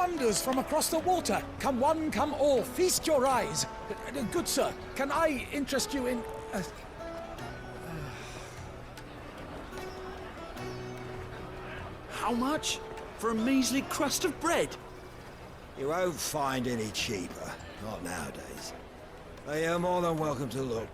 wonders from across the water. Come one, come all, feast your eyes. Good sir, can I interest you in... How much? For a measly crust of bread? You won't find any cheaper. Not nowadays. But you're more than welcome to look.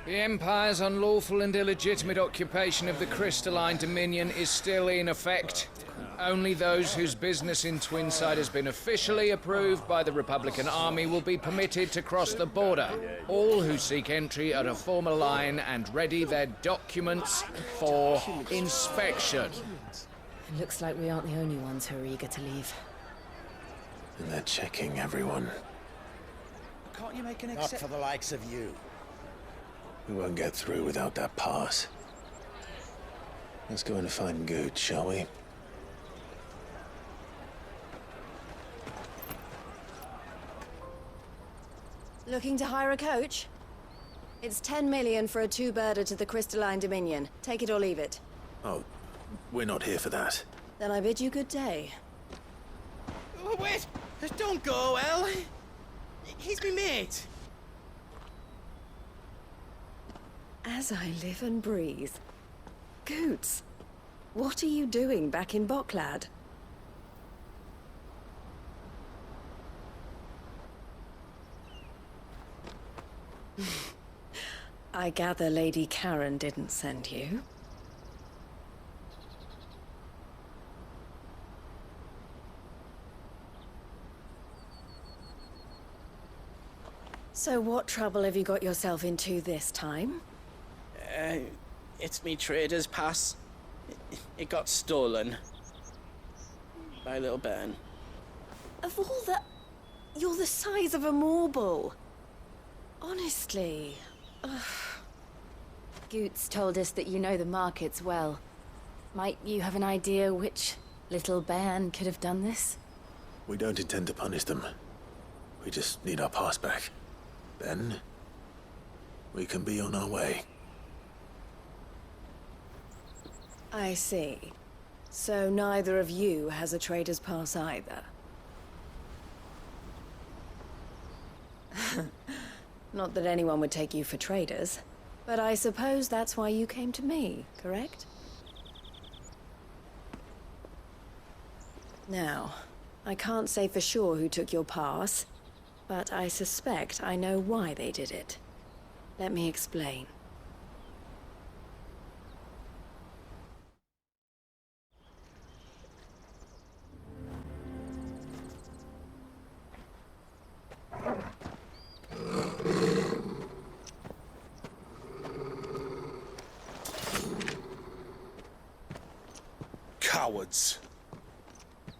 The Empire's unlawful and illegitimate occupation of the crystalline dominion is still in effect. Only those whose business in Twinside has been officially approved by the Republican Army will be permitted to cross the border. All who seek entry are to form a line and ready their documents for inspection. It looks like we aren't the only ones who are eager to leave. And they're checking everyone. Can't you make an Not for the likes of you. We won't get through without that pass. Let's go in and find Good, shall we? Looking to hire a coach? It's 10 million for a two-birder to the Crystalline Dominion. Take it or leave it. Oh, we're not here for that. Then I bid you good day. Oh, wait! Don't go, El! He's me mate! As I live and breathe. Goots, what are you doing back in Bocklad? I gather Lady Karen didn't send you. So what trouble have you got yourself into this time? It's me trader's pass. It got stolen. By little Ben. Of all the... You're the size of a marble. Honestly. Ugh. Goots told us that you know the markets well. Might you have an idea which little bairn could have done this? We don't intend to punish them. We just need our pass back. Then, we can be on our way. I see. So neither of you has a trader's pass either. Not that anyone would take you for traders, but I suppose that's why you came to me, correct? Now, I can't say for sure who took your pass, but I suspect I know why they did it. Let me explain. Cowards!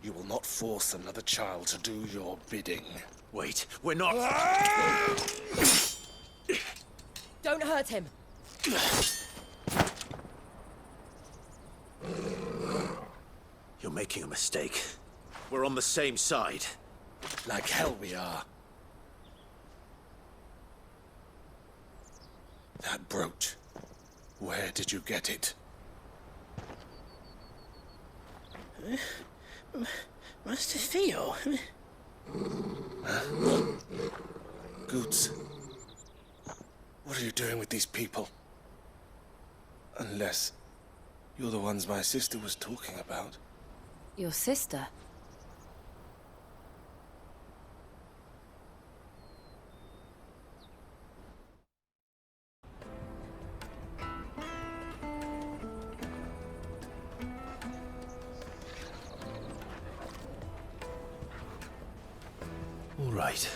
You will not force another child to do your bidding. Wait, we're not... Don't hurt him! You're making a mistake. We're on the same side. Like hell we are. That brooch. Where did you get it? Master Theo? Goots. What are you doing with these people? Unless you're the ones my sister was talking about. Your sister? All right.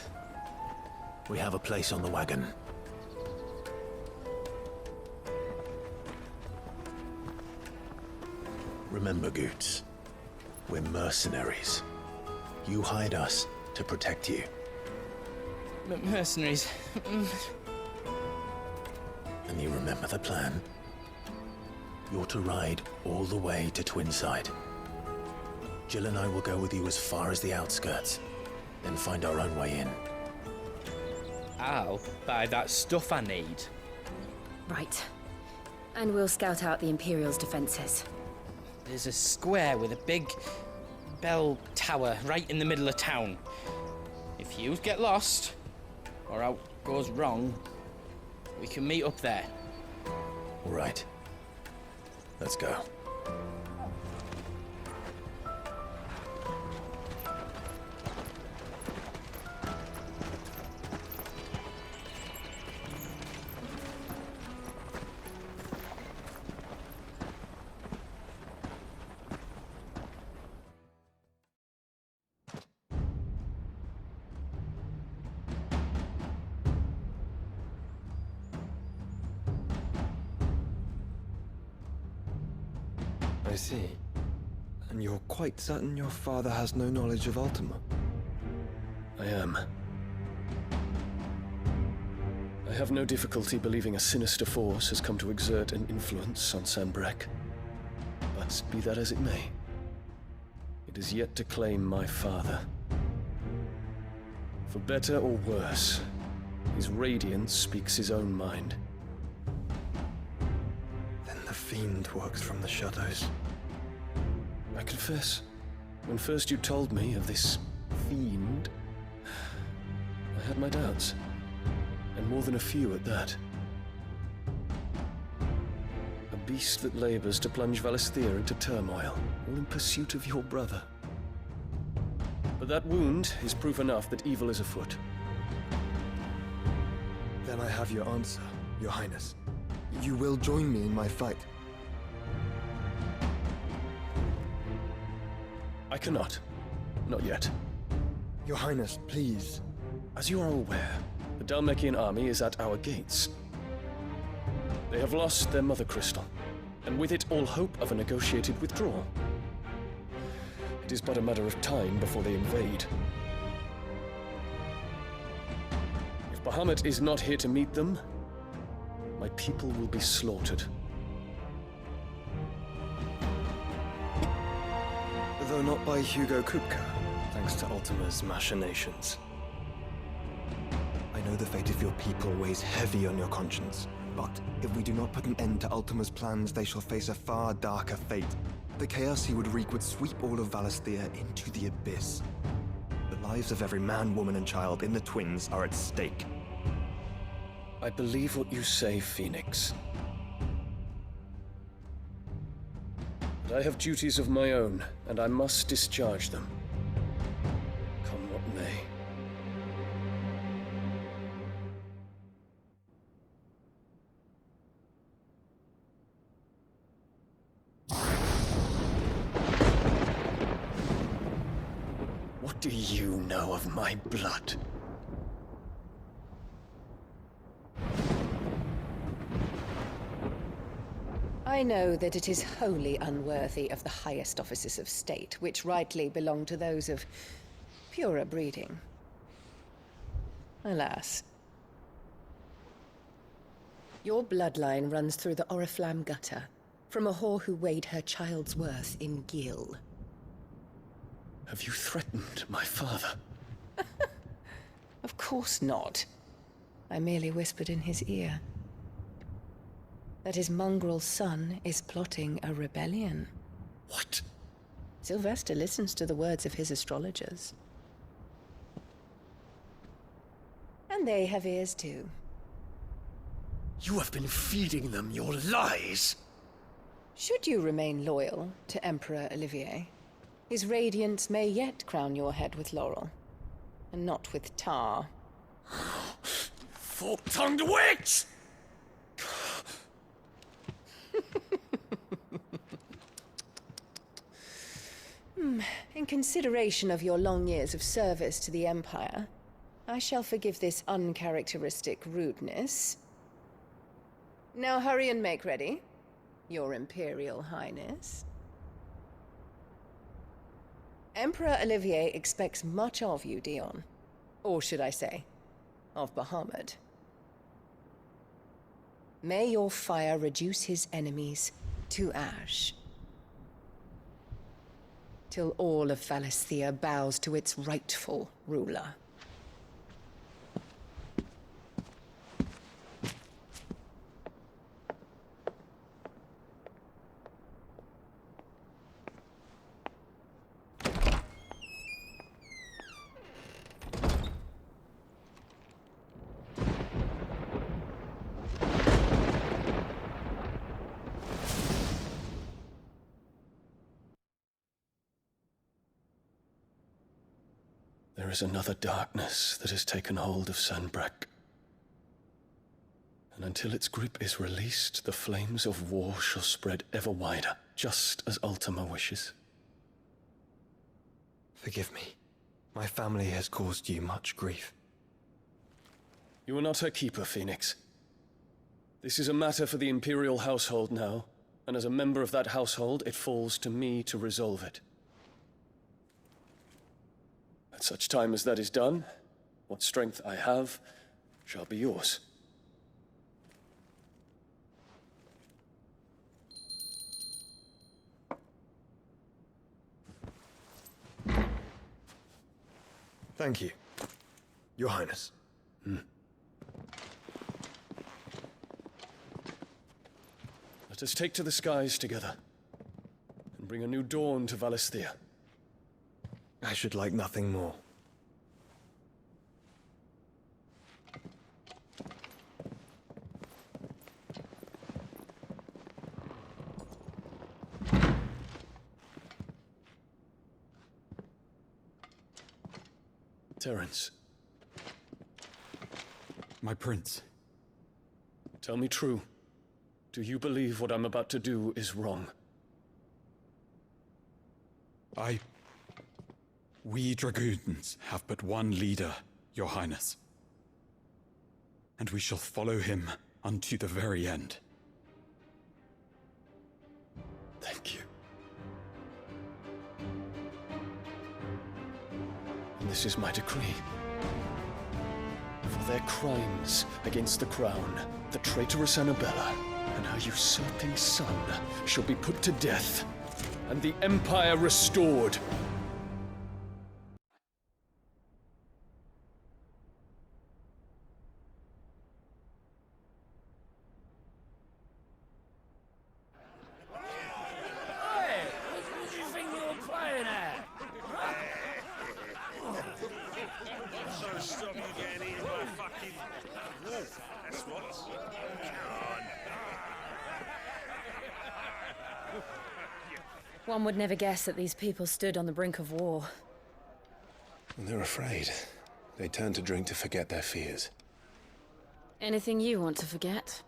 We have a place on the wagon. Remember, Goots, we're mercenaries. You hired us to protect you. Mercenaries. And you remember the plan? You're to ride all the way to Twinside. Jill and I will go with you as far as the outskirts, then find our own way in. I'll buy that stuff I need. Right. And we'll scout out the Imperial's defenses. There's a square with a big bell tower right in the middle of town. If you get lost, or out goes wrong, we can meet up there. All right. Let's go. I see. And you're quite certain your father has no knowledge of Ultima? I am. I have no difficulty believing a sinister force has come to exert an influence on Sanbreque. But be that as it may, it is yet to claim my father. For better or worse, his radiance speaks his own mind. Then the fiend works from the shadows. I confess, when first you told me of this fiend, I had my doubts. And more than a few at that. A beast that labors to plunge Valisthea into turmoil, all in pursuit of your brother. But that wound is proof enough that evil is afoot. Then I have your answer, Your Highness. You will join me in my fight. I cannot. Not yet. Your Highness, please. As you are aware, the Dhalmekian army is at our gates. They have lost their mother crystal, and with it all hope of a negotiated withdrawal. It is but a matter of time before they invade. If Bahamut is not here to meet them, my people will be slaughtered. Though not by Hugo Kupka, thanks to Ultima's machinations. I know the fate of your people weighs heavy on your conscience, but if we do not put an end to Ultima's plans, they shall face a far darker fate. The chaos he would wreak would sweep all of Valisthea into the abyss. The lives of every man, woman, and child in the Twins are at stake. I believe what you say, Phoenix. But I have duties of my own, and I must discharge them. Come what may. What do you know of my blood? I know that it is wholly unworthy of the highest offices of state, which rightly belong to those of purer breeding. Alas. Your bloodline runs through the Oriflamme gutter, from a whore who weighed her child's worth in gil. Have you threatened my father? Of course not. I merely whispered in his ear that his mongrel son is plotting a rebellion. What? Sylvester listens to the words of his astrologers. And they have ears too. You have been feeding them your lies! Should you remain loyal to Emperor Olivier, his radiance may yet crown your head with laurel, and not with tar. Fork-tongued witch! In consideration of your long years of service to the Empire, I shall forgive this uncharacteristic rudeness. Now hurry and make ready, Your Imperial Highness. Emperor Olivier expects much of you, Dion. Or should I say, of Bahamut. May your fire reduce his enemies to ash. till all of Valisthea bows to its rightful ruler. There is another darkness that has taken hold of Sanbreque. And until its grip is released, the flames of war shall spread ever wider, just as Ultima wishes. Forgive me. My family has caused you much grief. You are not her keeper, Phoenix. This is a matter for the Imperial household now, and as a member of that household, it falls to me to resolve it. At such time as that is done, what strength I have shall be yours. Thank you, Your Highness. Let us take to the skies together, and bring a new dawn to Valisthea. I should like nothing more. Terence, My prince. tell me true. Do you believe what I'm about to do is wrong? We dragoons have but one leader, Your Highness. And we shall follow him unto the very end. Thank you. And this is my decree. For their crimes against the crown, the traitorous Annabella and her usurping son shall be put to death, and the Empire restored. One would never guess that these people stood on the brink of war. They're afraid. They turn to drink to forget their fears. Anything you want to forget?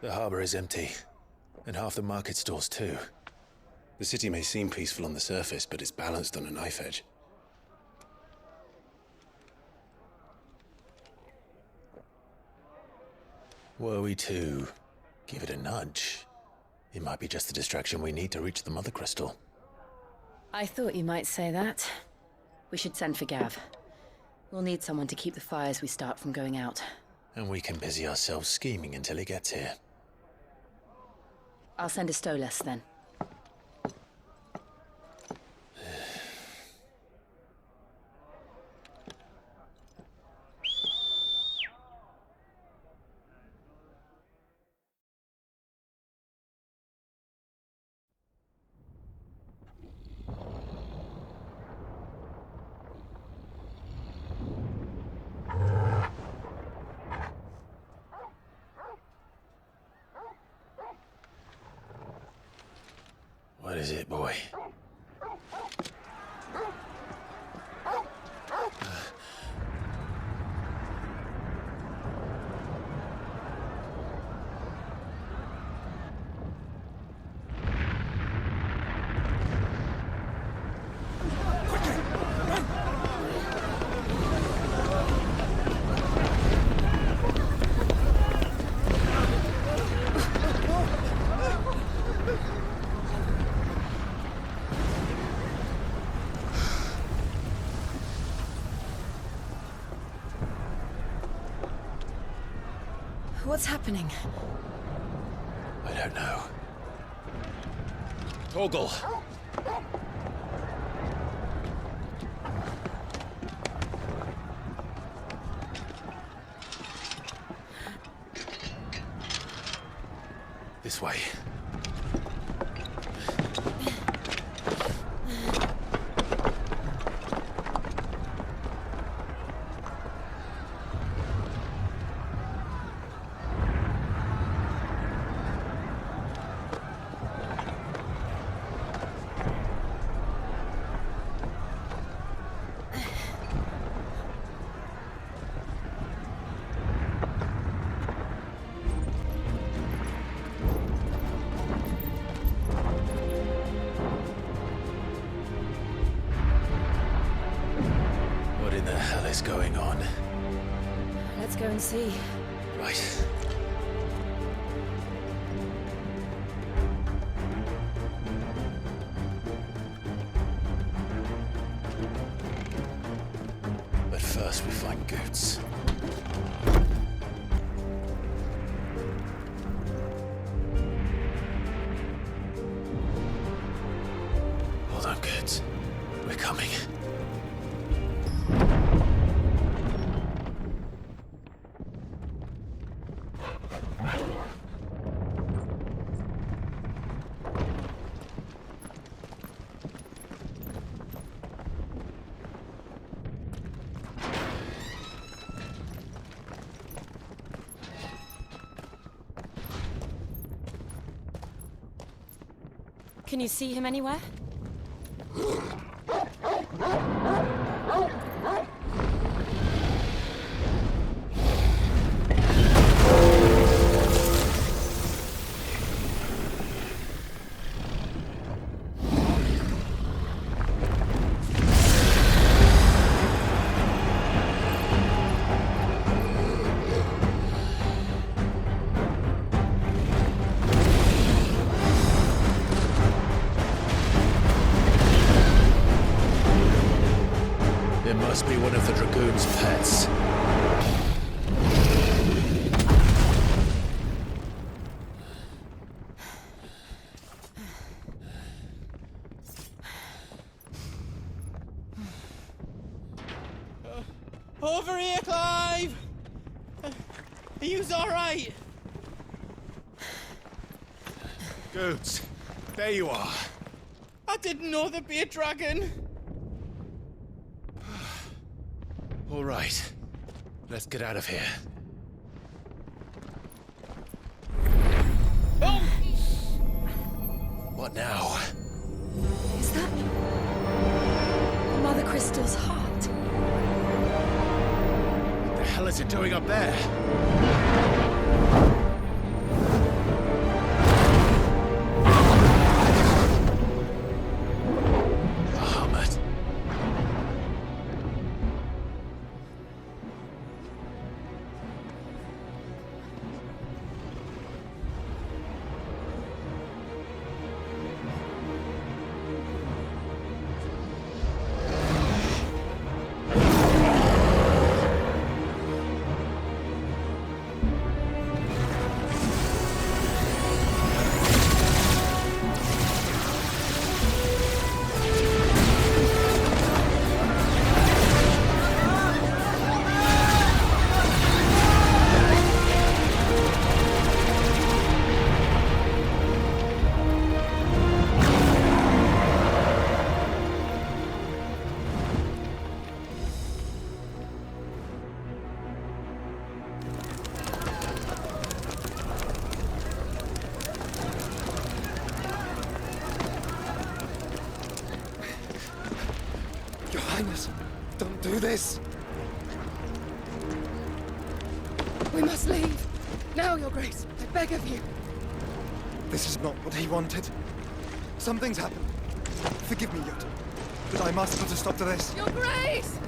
The harbor is empty, and half the market stalls too. The city may seem peaceful on the surface, but it's balanced on a knife edge. Were we to give it a nudge, it might be just the distraction we need to reach the Mother Crystal. I thought you might say that. We should send for Gav. We'll need someone to keep the fires we start from going out. And we can busy ourselves scheming until he gets here. I'll send a Stolas then. What is it, boy? What's happening? I don't know. Torgal! This way. What in the hell is going on? Let's go and see. Right. But first we find Goots. Hold on, Goots. We're coming. Can you see him anywhere? It must be one of the Dragoon's pets. Over here, Clive! Are you alright? Goots, there you are. I didn't know there'd be a dragon. All right. Let's get out of here. Oh! What now? Is that Mother Crystal's heart? What the hell is it doing up there? Bahamut. Your Highness, don't do this! We must leave. Now, Your Grace. I beg of you. This is not what he wanted. Something's happened. Forgive me, Yut, but I must put a stop to this. Your Grace!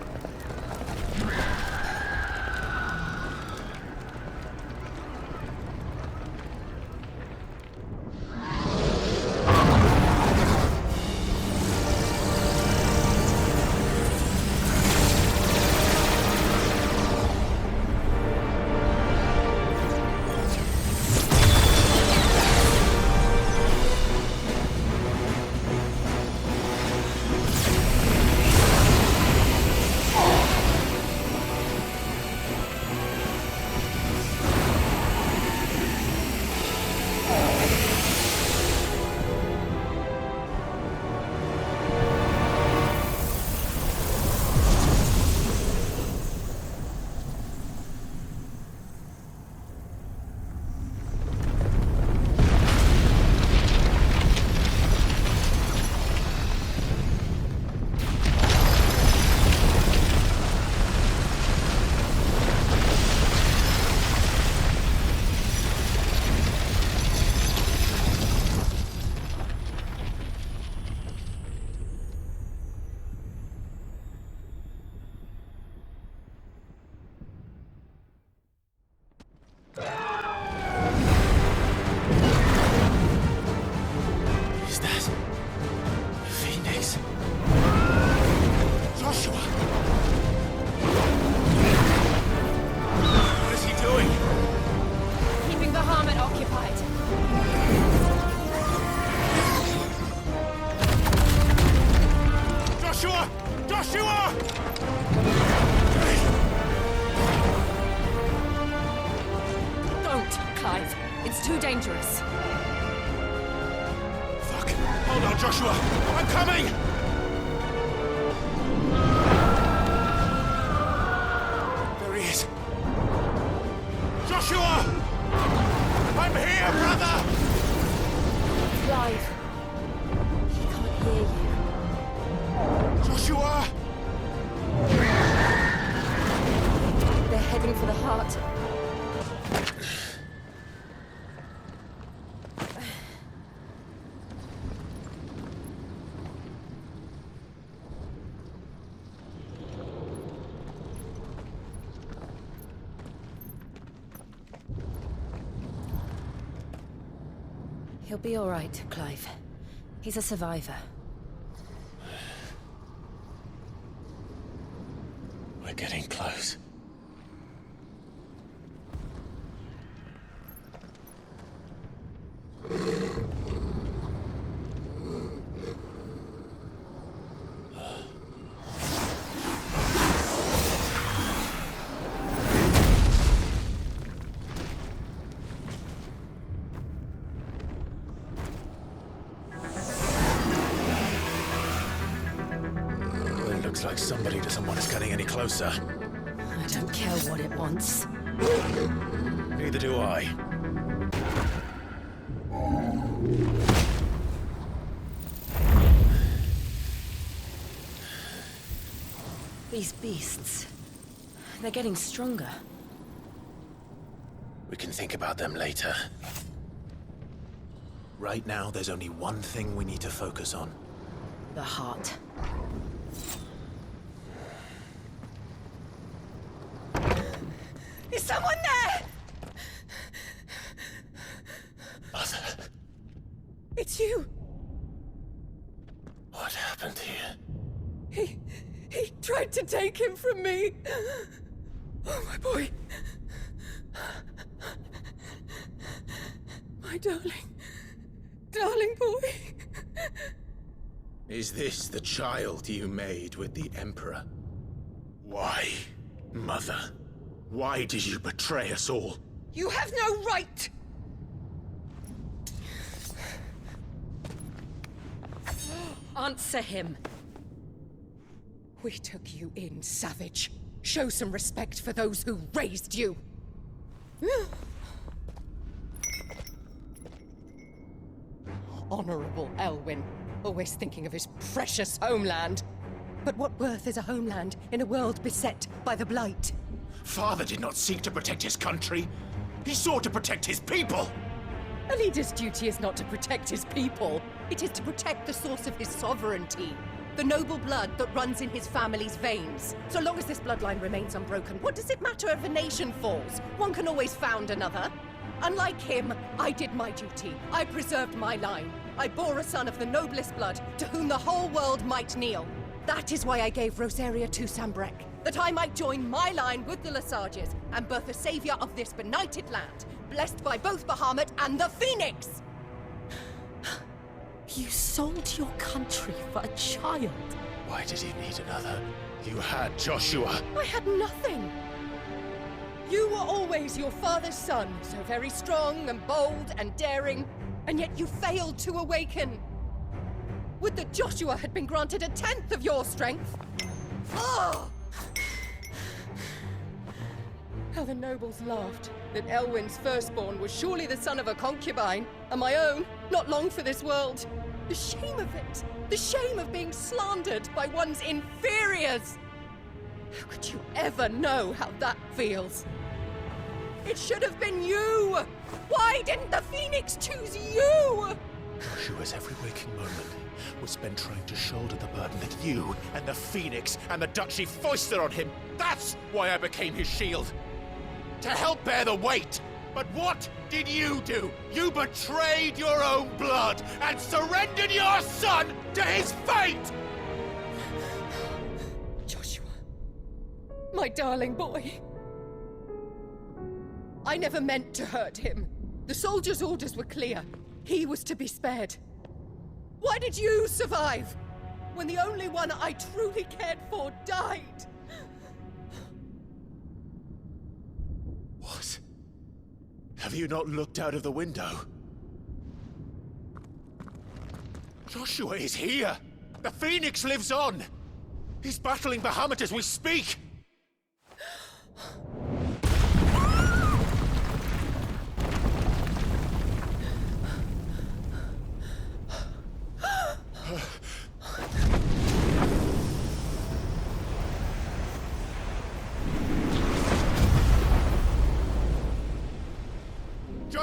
too dangerous. Fuck! Hold on, Joshua! I'm coming! There he is. Joshua! I'm here, brother! Clive. He can't hear you. Joshua! They're heading for the heart. He'll be all right, Clive. He's a survivor. We're getting close. Looks like somebody doesn't want us getting any closer. I don't care what it wants. Neither do I. These beasts... they're getting stronger. We can think about them later. Right now, there's only one thing we need to focus on. The heart. Is someone there? Mother, It's you! what happened here? He tried to take him from me! Oh, my boy. My darling boy. Is this the child you made with the Emperor? Why, Mother? Why did you betray us all? You have no right! Answer him. We took you in, savage. Show some respect for those who raised you. Honorable Elwyn, always thinking of his precious homeland. But what worth is a homeland in a world beset by the Blight? Father did not seek to protect his country. He sought to protect his people. A leader's duty is not to protect his people. It is to protect the source of his sovereignty. The noble blood that runs in his family's veins. So long as this bloodline remains unbroken, what does it matter if a nation falls? One can always found another. Unlike him, I did my duty. I preserved my line. I bore a son of the noblest blood, to whom the whole world might kneel. That is why I gave Rosaria to Sambrek, that I might join my line with the Lesages and birth a savior of this benighted land, blessed by both Bahamut and the Phoenix! You sold your country for a child. Why did you need another? You had Joshua. I had nothing. You were always your father's son, so very strong and bold and daring, and yet you failed to awaken. Would that Joshua had been granted 1/10 of your strength? Oh! How the nobles laughed that Elwyn's firstborn was surely the son of a concubine, and my own, not long for this world. The shame of it! The shame of being slandered by one's inferiors! How could you ever know how that feels? It should have been you! Why didn't the Phoenix choose you? Joshua's every waking moment was spent trying to shoulder the burden that you and the Phoenix and the Duchy foisted on him. That's why I became his shield. To help bear the weight. But what did you do? You betrayed your own blood and surrendered your son to his fate! Joshua, my darling boy. I never meant to hurt him. The soldiers' orders were clear. He was to be spared. Why did you survive when the only one I truly cared for died? What Have you not looked out of the window? Joshua is here! The Phoenix lives on! He's battling Bahamut as we speak!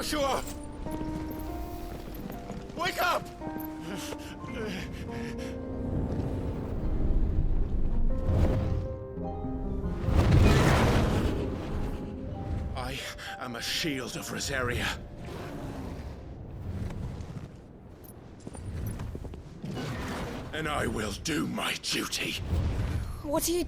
Joshua! Wake up! I am a shield of Rosaria. And I will do my duty. What are you...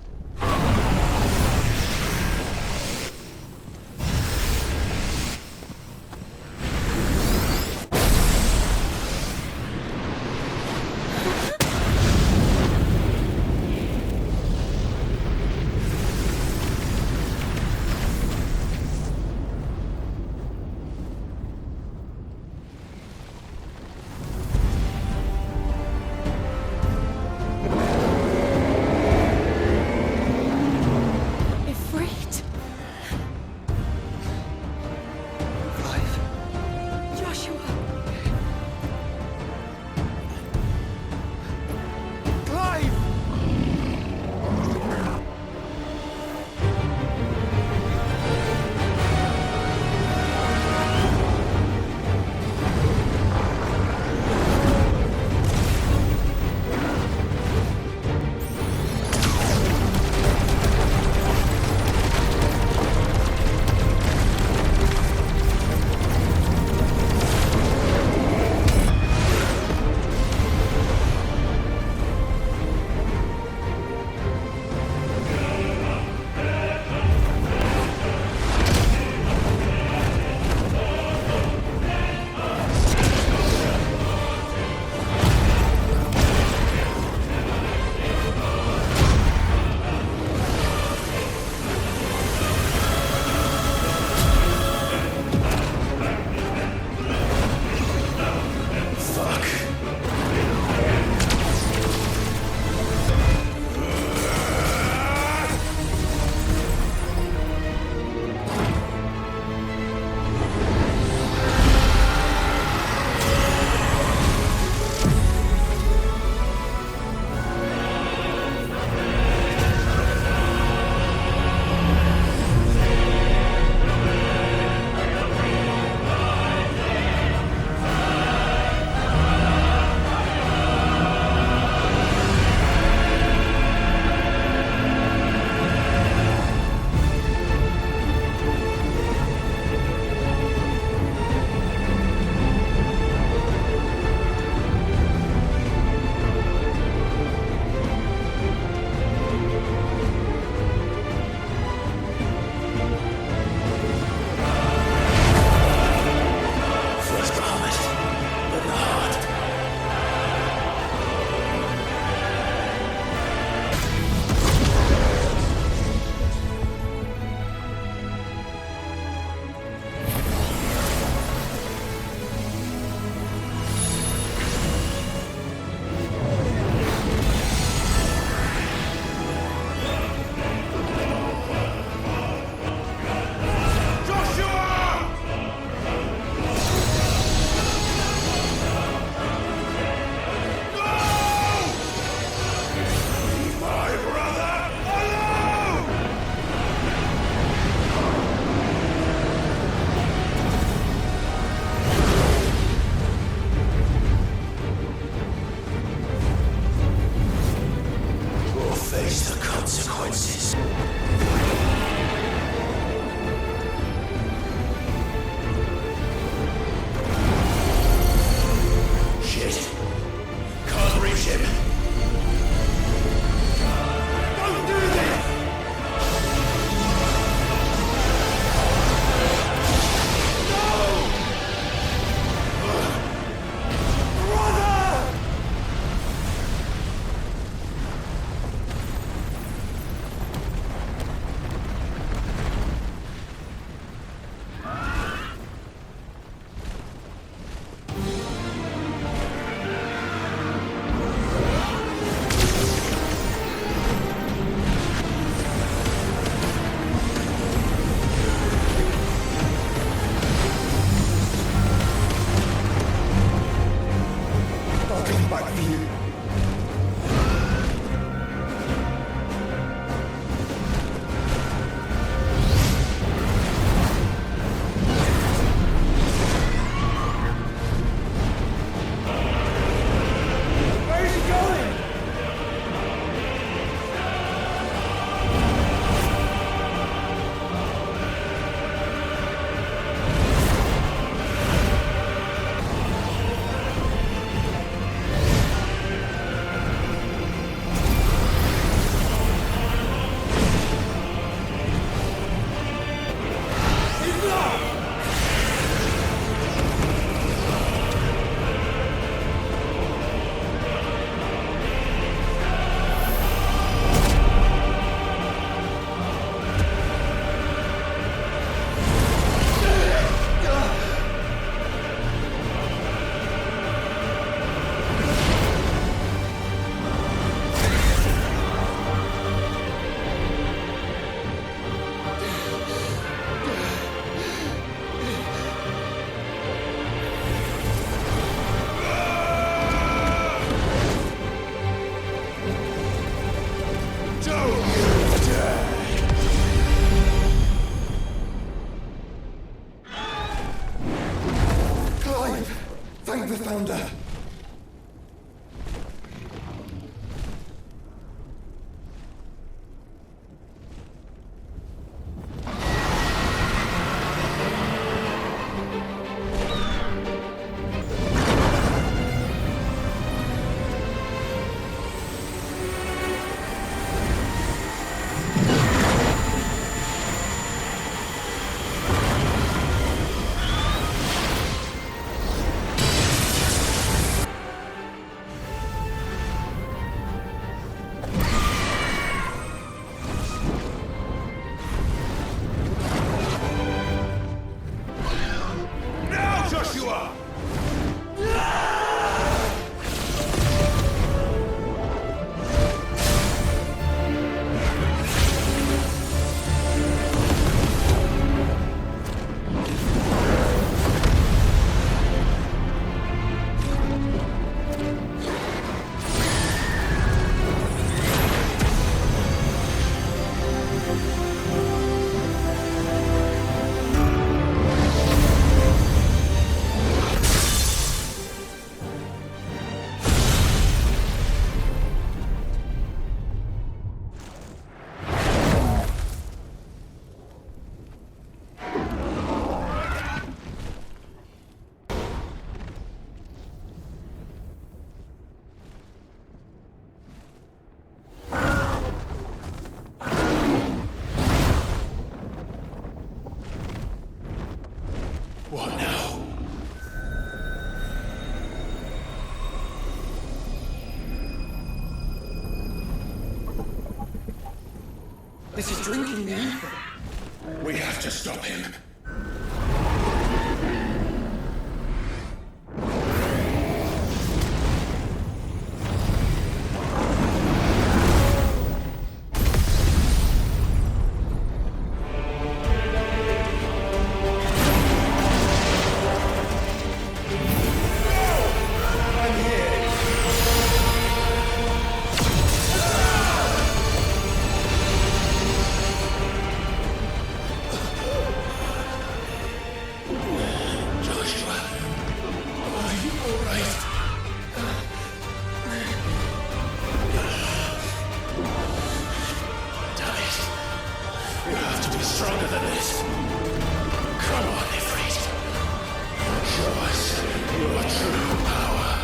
This is drinking the ether. We have to stop him. Stronger than this. Come on, Ifrit. Show us your true power.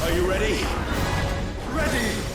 Are you ready? Ready!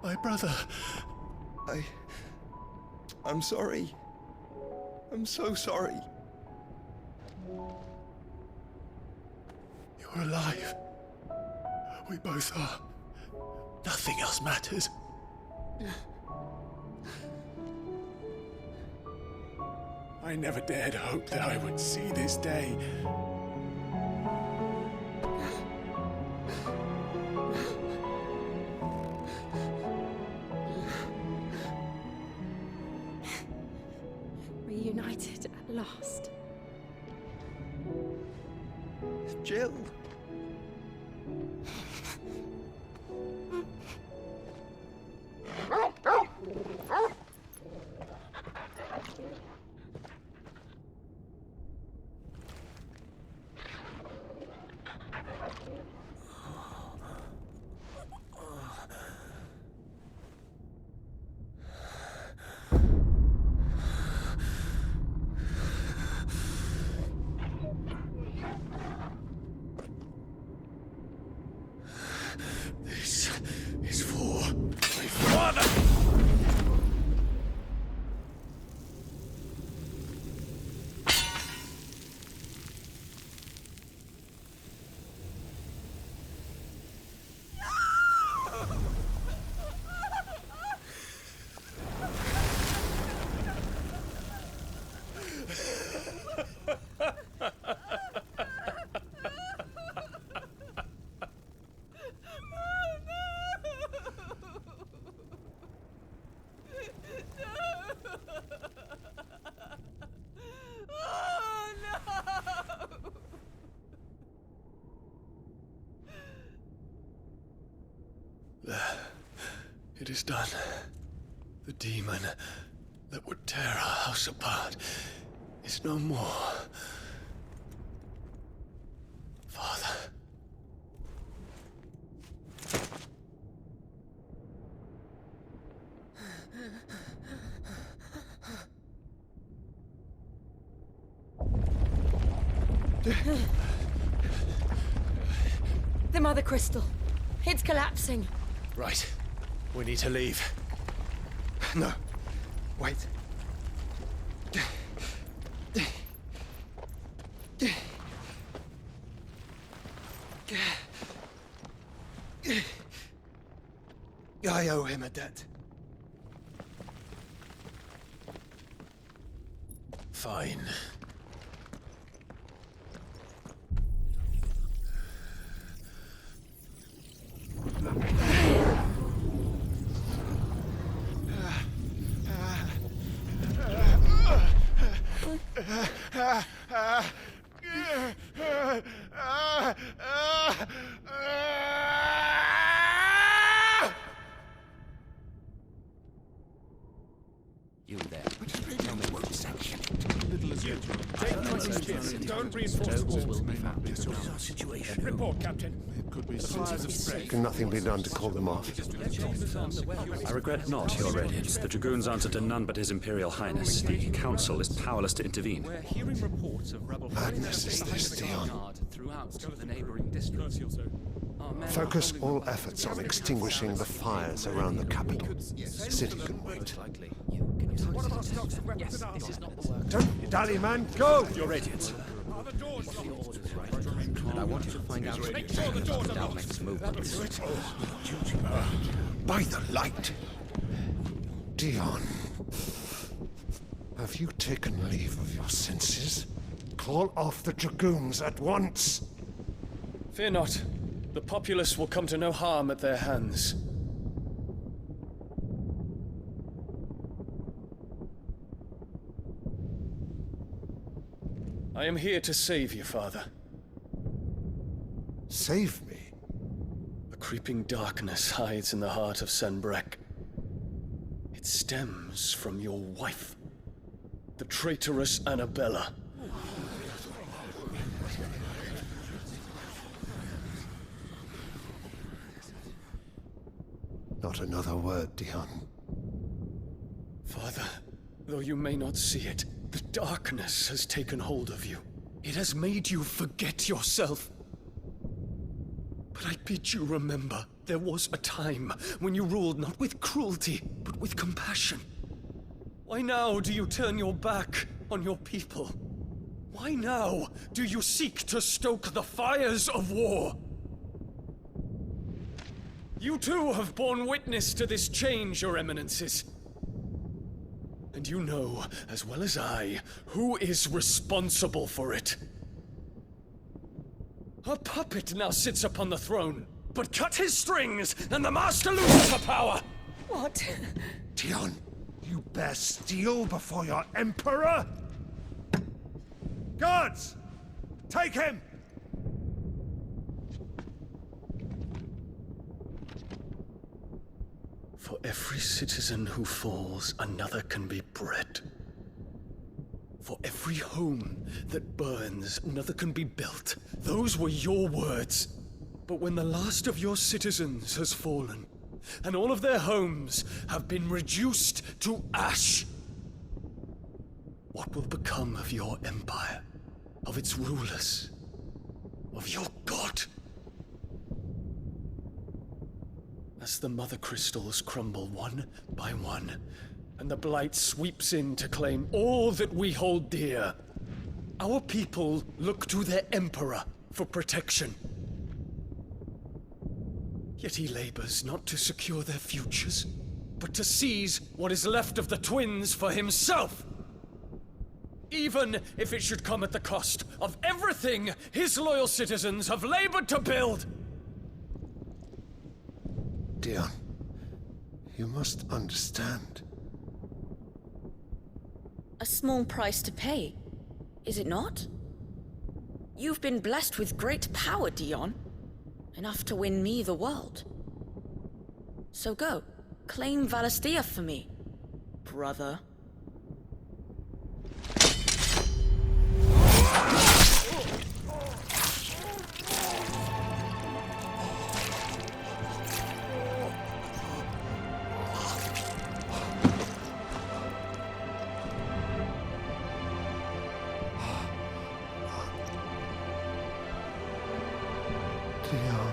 My brother. I'm sorry. I'm so sorry. You're alive. We both are. Nothing else matters. I never dared hope that I would see this day. Reunited at last. Jill. This is for my father! It is done. The demon that would tear our house apart is no more. Father. The Mother Crystal. It's collapsing. Right. We need to leave. No. Wait. I owe him a debt. Fine. You there. Tell me what is action. Don't reinforce will be found. This is our situation. Report, Captain. Can nothing be done to call them off? I regret not, Your Radiance. The Dragoons answer to none but His Imperial Highness. The Council is powerless to intervene. We're hearing reports of rebel Madness is this, Dion. throughout the neighboring districts. Focus all efforts on extinguishing the fires around the capital. The city can wait. Don't dally, man. Go! Your Radiance. And I want you to find out Dalmec's movements. By the light! Dion, have you taken leave of your senses? Call off the Dragoons at once! Fear not. The populace will come to no harm at their hands. I am here to save you, Father. Save me? A creeping darkness hides in the heart of Senbrek. It stems from your wife, the traitorous Annabella. Not another word, Dion. Father, though you may not see it, the darkness has taken hold of you. It has made you forget yourself. But I bid you remember, there was a time when you ruled not with cruelty, but with compassion. Why now do you turn your back on your people? Why now do you seek to stoke the fires of war? You too have borne witness to this change, Your Eminences. And you know, as well as I, who is responsible for it. A puppet now sits upon the throne, but cut his strings, and the master loses the power! What? Dion, you bear steel before your emperor? Guards! Take him! For every citizen who falls, another can be bred. For every home that burns, another can be built. Those were your words. But when the last of your citizens has fallen, and all of their homes have been reduced to ash, what will become of your empire, of its rulers, of your god? As the mother crystals crumble one by one, and the blight sweeps in to claim all that we hold dear, our people look to their emperor for protection. Yet he labors not to secure their futures, but to seize what is left of the twins for himself. Even if it should come at the cost of everything his loyal citizens have labored to build. Dion, you must understand. A small price to pay, is it not? You've been blessed with great power, Dion. Enough to win me the world. So go, claim Valisthea for me, brother. Dion.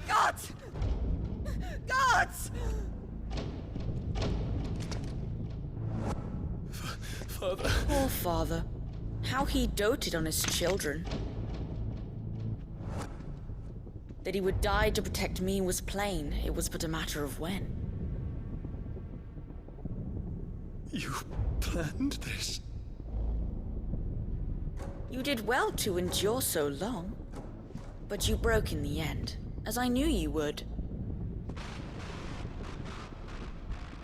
Gods! Gods! Father. Poor father. How he doted on his children. That he would die to protect me was plain. It was but a matter of when. You planned this? You did well to endure so long. But you broke in the end, as I knew you would.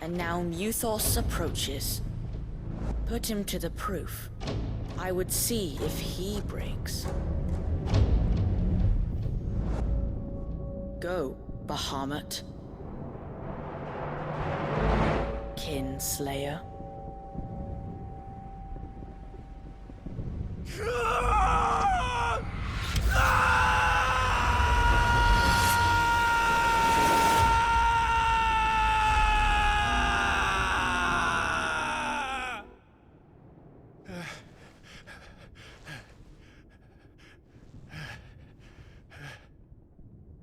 And now Muthos approaches. Put him to the proof. I would see if he breaks. Go, Bahamut. Kinslayer.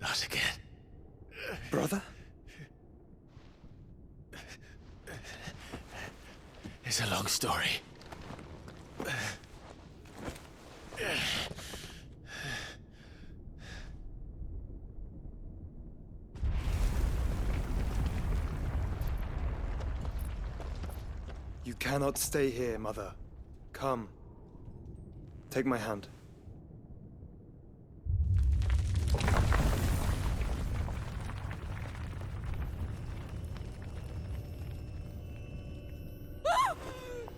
Not again. Brother? It's a long story. You cannot stay here, Mother. Come. Take my hand.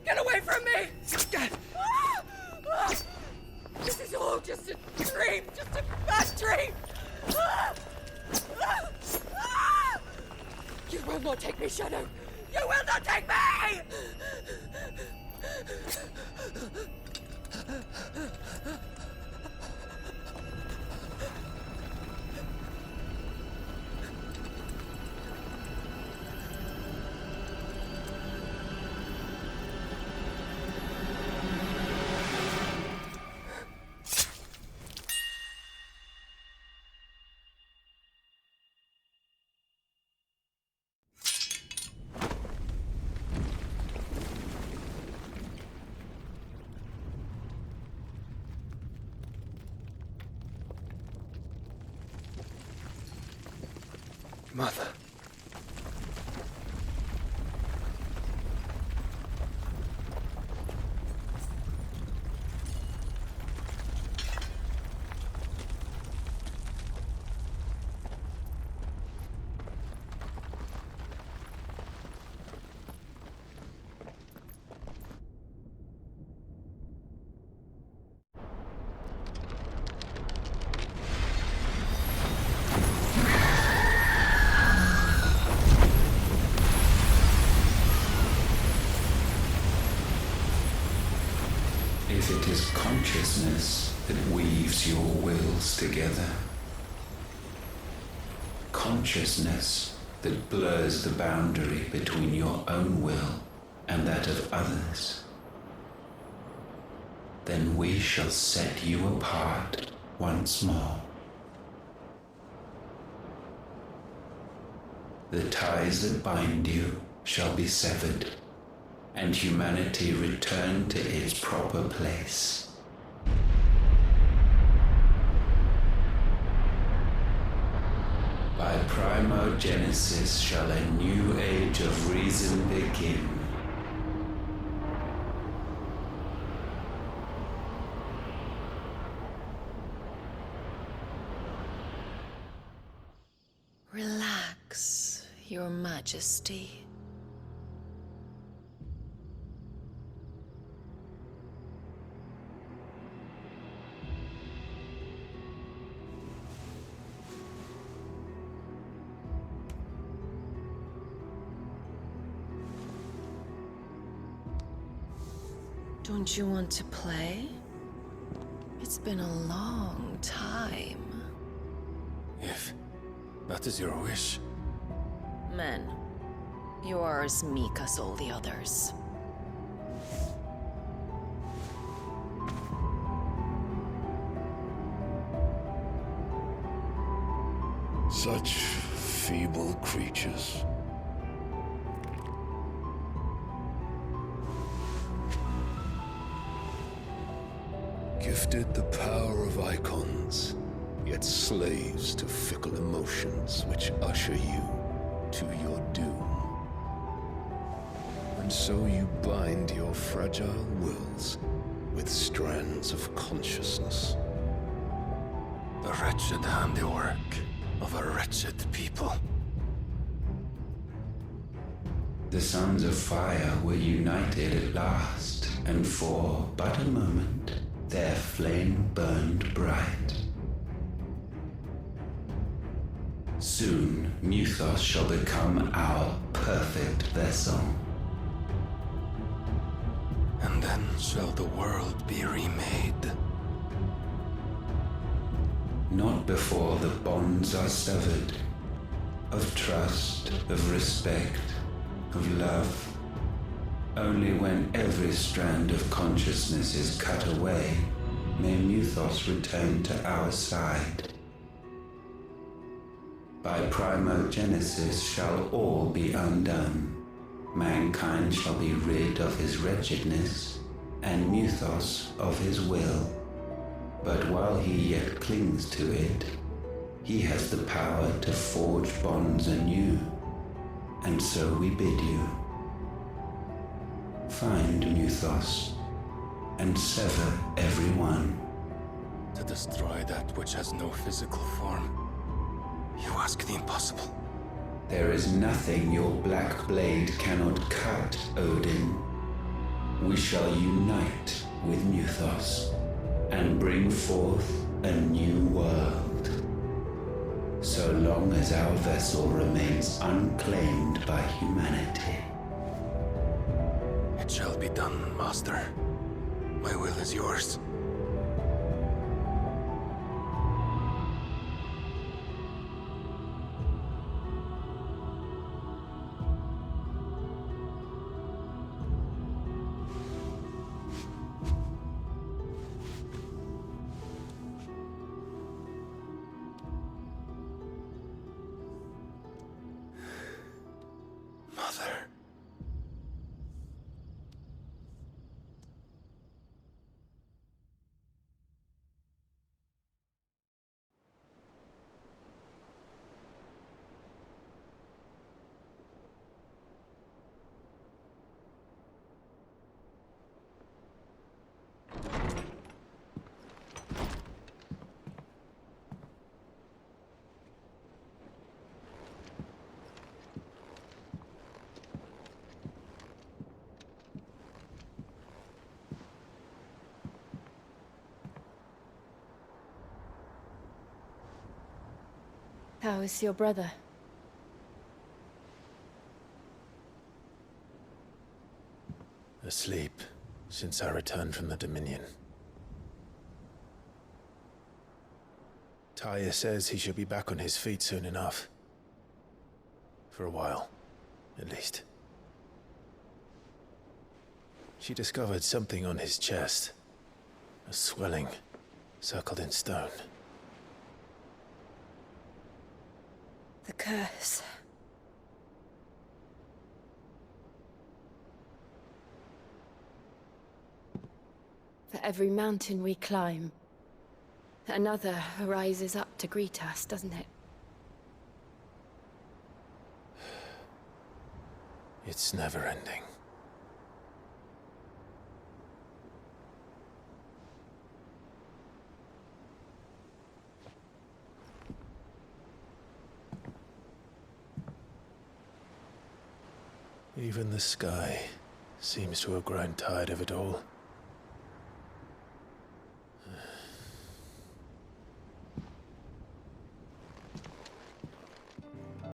Get away from me! This is all just a dream, just a bad dream! You will not take me, Shadow! You will not take me! Mother. If it is consciousness that weaves your wills together, consciousness that blurs the boundary between your own will and that of others, then we shall set you apart once more. The ties that bind you shall be severed, and humanity return to its proper place. By primogenesis shall a new age of reason begin. Relax, Your Majesty. Don't you want to play? It's been a long time. If that is your wish. Men, you are as meek as all the others. Such feeble creatures. Gifted the power of icons, yet slaves to fickle emotions which usher you to your doom. And so you bind your fragile wills with strands of consciousness. The wretched handiwork of a wretched people. The sons of fire were united at last, and for but a moment, their flame burned bright. Soon, Mythos shall become our perfect vessel. And then shall the world be remade. Not before the bonds are severed, of trust, of respect, of love. Only when every strand of consciousness is cut away, may Mythos return to our side. By primogenesis shall all be undone. Mankind shall be rid of his wretchedness, and Mythos of his will. But while he yet clings to it, he has the power to forge bonds anew. And so we bid you, find Mythos, and sever every one. To destroy that which has no physical form, you ask the impossible. There is nothing your black blade cannot cut, Odin. We shall unite with Mythos, and bring forth a new world. So long as our vessel remains unclaimed by humanity. It shall be done, Master. My will is yours. Mother. How is your brother? Asleep since I returned from the Dominion. Talia says he should be back on his feet soon enough. For a while, at least. She discovered something on his chest. A swelling, circled in stone. The curse. For every mountain we climb, another rises up to greet us, doesn't it? It's never ending. Even the sky seems to have grown tired of it all.